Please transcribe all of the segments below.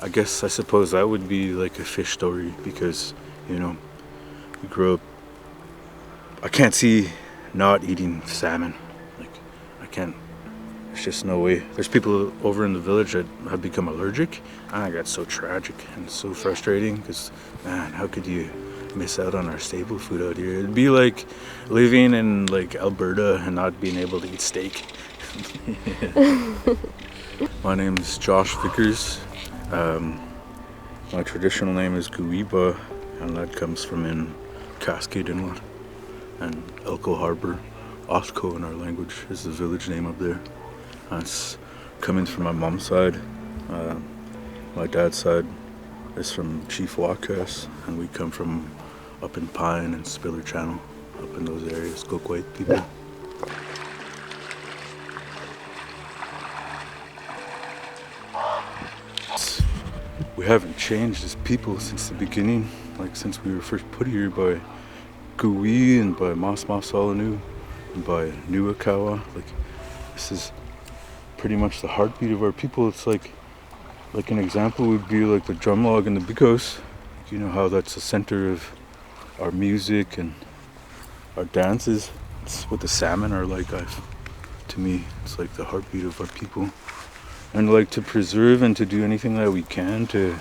I suppose that would be like a fish story because, you know, we grew up. I can't see not eating salmon. Like, I can't. There's just no way. There's people over in the village that have become allergic, and I got so tragic and so frustrating because, man, how could you miss out on our staple food out here? It'd be like living in like Alberta and not being able to eat steak. My name is Josh Vickers. My traditional name is Guiba, and that comes from in Cascade Inlet and Elko Harbor. Osco in our language is the village name up there. That's coming from my mom's side. My dad's side is from Chief Wakas, and we come from up in Pine and Spiller Channel, up in those areas, Coquite people. We haven't changed as people since the beginning, like since we were first put here by Gui and by Mas Solanu and by Nuakawa. Like, this is pretty much the heartbeat of our people. It's like an example would be like the drum log in the Vickers. You know how that's the center of our music and our dances. It's what the salmon are like. To me, it's like the heartbeat of our people. And like to preserve and to do anything that we can to,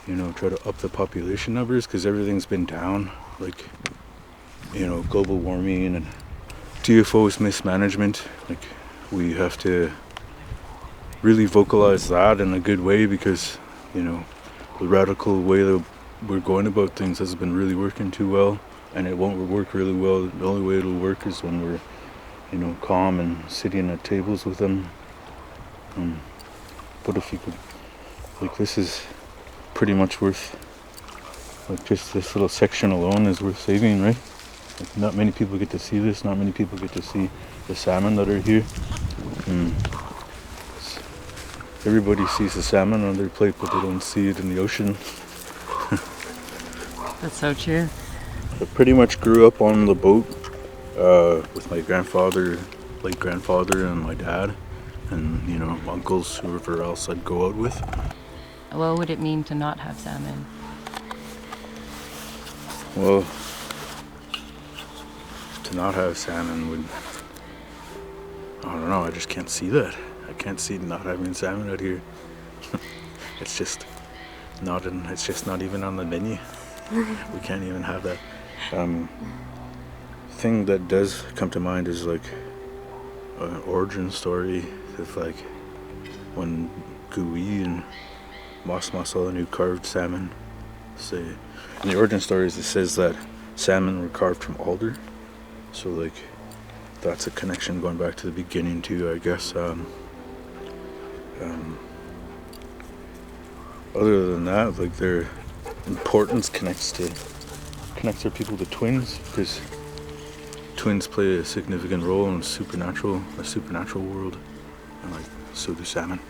you know, try to up the population numbers, because everything's been down, like, you know, global warming and TFO's mismanagement. Like, we have to really vocalize that in a good way, because, you know, the radical way that we're going about things has been really working too well, and it won't work really well. The only way it'll work is when we're, you know, calm and sitting at tables with them. But if you could, like, this is pretty much worth, like, just this little section alone is worth saving, right? Like, not many people get to see this. Not many people get to see the salmon that are here. Everybody sees the salmon on their plate, but they don't see it in the ocean. That's so true. I pretty much grew up on the boat with my grandfather, late grandfather, and my dad, and, you know, uncles, whoever else I'd go out with. What would it mean to not have salmon? Well, to not have salmon would, I don't know, I just can't see that. I can't see not having salmon out here. It's just not even on the menu. We can't even have that. Thing that does come to mind is like an origin story of like when Gui and Mas Solanu carved salmon. Say, in the origin stories it says that salmon were carved from alder. So like that's a connection going back to the beginning too, I guess. Other than that, like, their importance connects their people to twins, because twins play a significant role in a supernatural world, and like so do salmon.